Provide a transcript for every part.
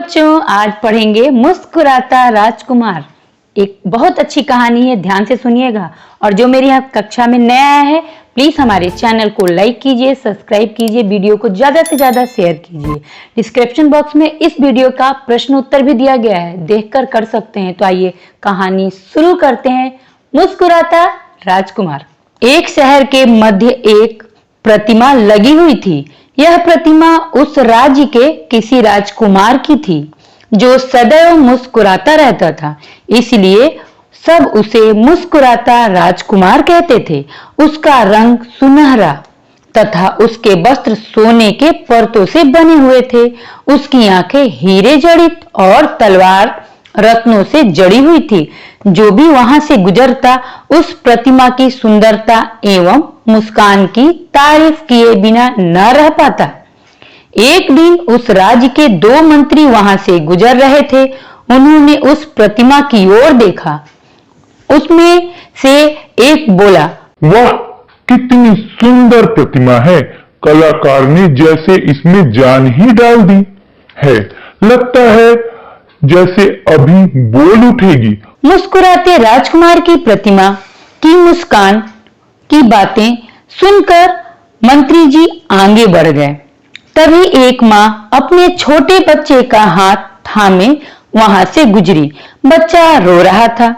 बच्चों, आज पढ़ेंगे मुस्कुराता राजकुमार। एक बहुत अच्छी कहानी है, ध्यान से सुनिएगा। और जो मेरी यहाँ कक्षा में नया आया है, प्लीज हमारे चैनल को लाइक कीजिए, सब्सक्राइब कीजिए, वीडियो को ज्यादा से ज्यादा शेयर कीजिए। डिस्क्रिप्शन बॉक्स में इस वीडियो का प्रश्न उत्तर भी दिया गया है, देखकर कर सकते हैं। तो आइए कहानी शुरू करते हैं। मुस्कुराता राजकुमार। एक शहर के मध्य एक प्रतिमा लगी हुई थी। यह प्रतिमा उस राज्य के किसी राजकुमार की थी जो सदैव मुस्कुराता रहता था, इसलिए सब उसे मुस्कुराता राजकुमार कहते थे। उसका रंग सुनहरा तथा उसके वस्त्र सोने के परतों से बने हुए थे। उसकी आंखें हीरे जड़ित और तलवार रत्नों से जड़ी हुई थी। जो भी वहां से गुजरता उस प्रतिमा की सुंदरता एवं मुस्कान की तारीफ किए बिना न रह पाता। एक दिन उस राज्य के दो मंत्री वहां से गुजर रहे थे। उन्होंने उस प्रतिमा की ओर देखा। उसमें से एक बोला, वाह, कितनी सुंदर प्रतिमा है। कलाकार ने जैसे इसमें जान ही डाल दी है। लगता है जैसे अभी बोल उठेगी। मुस्कुराते राजकुमार की प्रतिमा की मुस्कान की बातें सुनकर मंत्री जी आगे बढ़ गए। तभी एक माँ अपने छोटे बच्चे का हाथ थामे वहां से गुजरी। बच्चा रो रहा था।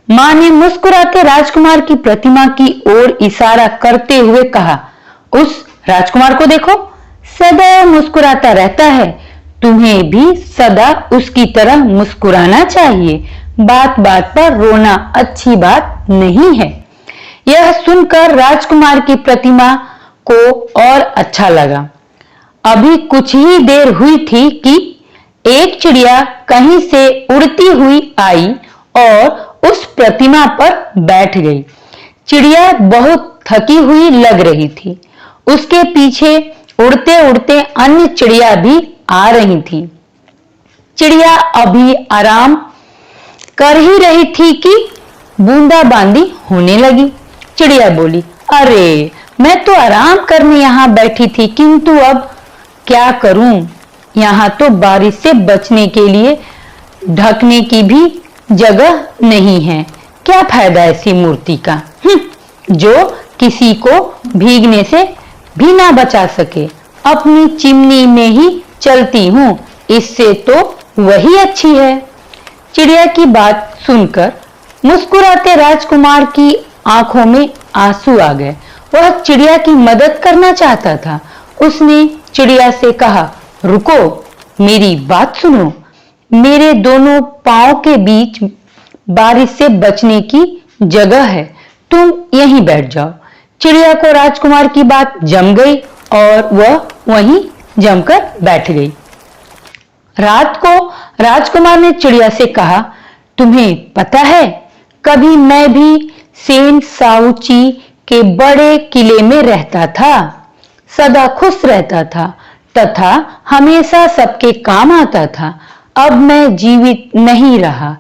माँ ने मुस्कुराते राजकुमार की प्रतिमा की ओर इशारा करते हुए कहा, उस राजकुमार को देखो, सदैव मुस्कुराता रहता है। तुम्हें भी सदा उसकी तरह मुस्कुराना चाहिए। बात बात पर रोना अच्छी बात नहीं है। यह सुनकर राजकुमार की प्रतिमा को और अच्छा लगा। अभी कुछ ही देर हुई थी कि एक चिड़िया कहीं से उड़ती हुई आई और उस प्रतिमा पर बैठ गई। चिड़िया बहुत थकी हुई लग रही थी। उसके पीछे उड़ते उड़ते अन्य चिड़िया भी आ रही थी। चिड़िया अभी आराम कर ही रही थी कि बूंदाबांदी होने लगी। चिड़िया बोली, अरे, मैं तो आराम करने यहाँ बैठी थी, किंतु अब क्या करूं? यहाँ तो बारिश से बचने के लिए ढकने की भी जगह नहीं है। क्या फायदा ऐसी मूर्ति का, जो किसी को भीगने से भी ना बचा सके। अपनी चिमनी में ही चलती हूँ, इससे तो वही अच्छी है। चिड़िया की बात सुनकर मुस्कुराते राजकुमार की आंखों में आंसू आ गए। वह चिड़िया की मदद करना चाहता था। उसने चिड़िया से कहा, रुको, मेरी बात सुनो। मेरे दोनों पांव के बीच बारिश से बचने की जगह है, तुम यहीं बैठ जाओ। चिड़िया को राजकुमार की बात जम गई और वह वहीं जमकर बैठ गई। रात को राजकुमार ने चिड़िया से कहा, तुम्हें पता है, कभी मैं भी सेन साउची के बड़े किले में रहता था। सदा खुश रहता था तथा हमेशा सबके काम आता था। अब मैं जीवित नहीं रहा,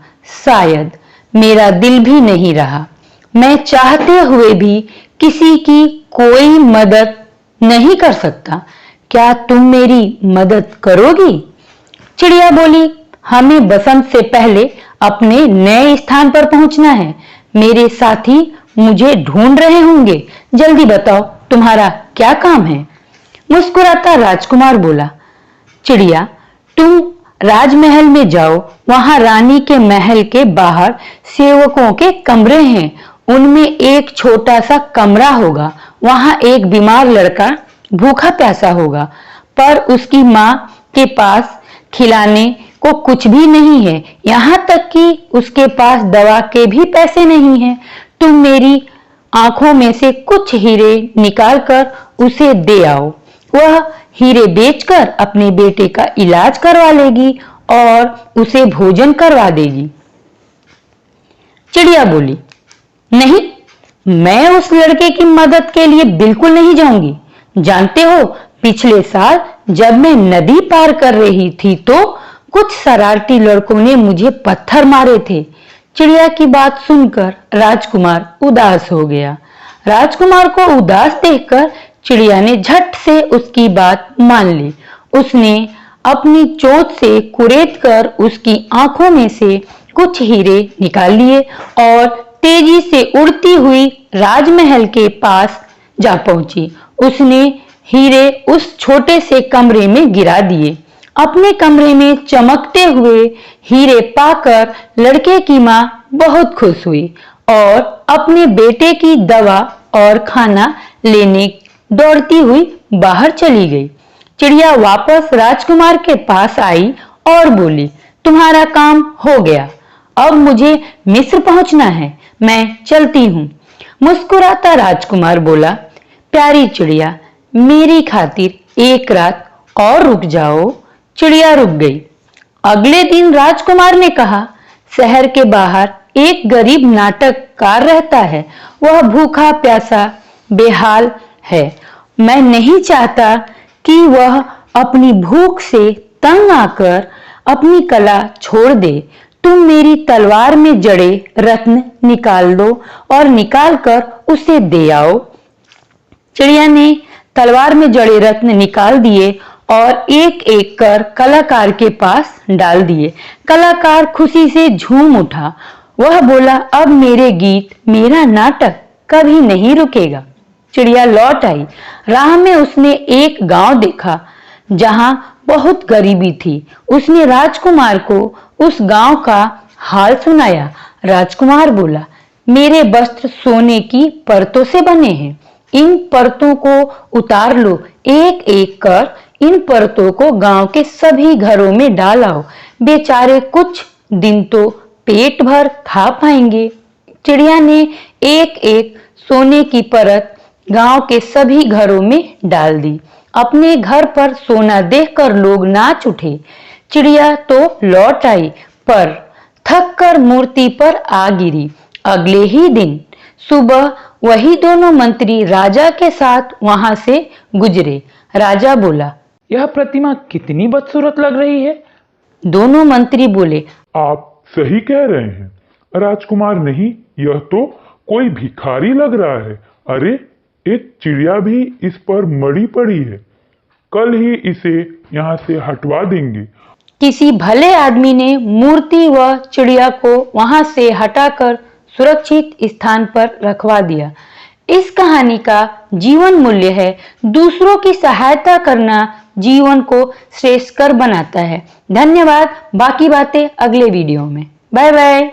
शायद मेरा दिल भी नहीं रहा। मैं चाहते हुए भी किसी की कोई मदद नहीं कर सकता। क्या तुम मेरी मदद करोगी? चिड़िया बोली, हमें बसंत से पहले अपने नए स्थान पर पहुंचना है। मेरे साथी मुझे ढूंढ रहे होंगे। जल्दी बताओ, तुम्हारा क्या काम है? मुस्कुराता राजकुमार बोला, चिड़िया, तुम राजमहल में जाओ। वहां रानी के महल के बाहर सेवकों के कमरे हैं। उनमें एक छोटा सा कमरा होगा। वहां एक बीमार लड़का भूखा प्यासा होगा, पर उसकी माँ के पास खिलाने को कुछ भी नहीं है। यहाँ तक कि उसके पास दवा के भी पैसे नहीं हैं। तुम मेरी आंखों में से कुछ हीरे निकालकर उसे दे आओ। वह हीरे बेचकर अपने बेटे का इलाज करवा लेगी और उसे भोजन करवा देगी। चिड़िया बोली, नहीं, मैं उस लड़के की मदद के लिए बिल्कुल नहीं जाऊंगी। जानते हो, पिछले साल जब मैं नदी पार कर रही थी तो कुछ शरारती लड़कों ने मुझे पत्थर मारे थे। चिड़िया की बात सुनकर राजकुमार उदास हो गया। राजकुमार को उदास देखकर चिड़िया ने झट से उसकी बात मान ली। उसने अपनी चोंच से कुरेद कर उसकी आंखों में से कुछ हीरे निकाल लिए और तेजी से उड़ती हुई राजमहल के पास जा पहुंची। उसने हीरे उस छोटे से कमरे में गिरा दिए। अपने कमरे में चमकते हुए हीरे पाकर लड़के की मां बहुत खुश हुई और अपने बेटे की दवा और खाना लेने दौड़ती हुई बाहर चली गई। चिड़िया वापस राजकुमार के पास आई और बोली, तुम्हारा काम हो गया, अब मुझे मिस्र पहुंचना है, मैं चलती हूँ। मुस्कुराता राजकुमार बोला, प्यारी चिड़िया, मेरी खातिर एक रात और रुक जाओ। चिड़िया रुक गई। अगले दिन राजकुमार ने कहा, शहर के बाहर एक गरीब नाटककार रहता है। वह भूखा प्यासा बेहाल है। मैं नहीं चाहता कि वह अपनी भूख से तंग आकर अपनी कला छोड़ दे। तुम मेरी तलवार में जड़े रत्न निकाल दो और निकाल कर उसे दे आओ। चिड़िया ने तलवार में जड़े रत्न निकाल दिए और एक एक कर कलाकार के पास डाल दिए। कलाकार खुशी से झूम उठा। वह बोला, अब मेरे गीत, मेरा नाटक कभी नहीं रुकेगा। चिड़िया लौट आई। राह में उसने एक गांव देखा जहां बहुत गरीबी थी। उसने राजकुमार को उस गांव का हाल सुनाया। राजकुमार बोला, मेरे वस्त्र सोने की परतों से बने हैं। इन परतों को उतार लो। एक एक कर इन परतों को गांव के सभी घरों में डालाओ। बेचारे कुछ दिन तो पेट भर खा पाएंगे। चिड़िया ने एक एक सोने की परत गांव के सभी घरों में डाल दी। अपने घर पर सोना देखकर लोग नाच उठे। चिड़िया तो लौट आई पर थककर मूर्ति पर आ गिरी। अगले ही दिन सुबह वही दोनों मंत्री राजा के साथ वहां से गुजरे। राजा बोला, यह प्रतिमा कितनी बदसूरत लग रही है। दोनों मंत्री बोले, आप सही कह रहे हैं राजकुमार, नहीं यह तो कोई भिखारी लग रहा है। अरे एक चिड़िया भी इस पर मड़ी पड़ी है, कल ही इसे यहाँ से हटवा देंगे। किसी भले आदमी ने मूर्ति व चिड़िया को वहां से हटाकर सुरक्षित स्थान पर रखवा दिया। इस कहानी का जीवन मूल्य है, दूसरों की सहायता करना जीवन को श्रेष्ठकर बनाता है। धन्यवाद। बाकी बातें अगले वीडियो में। Bye bye.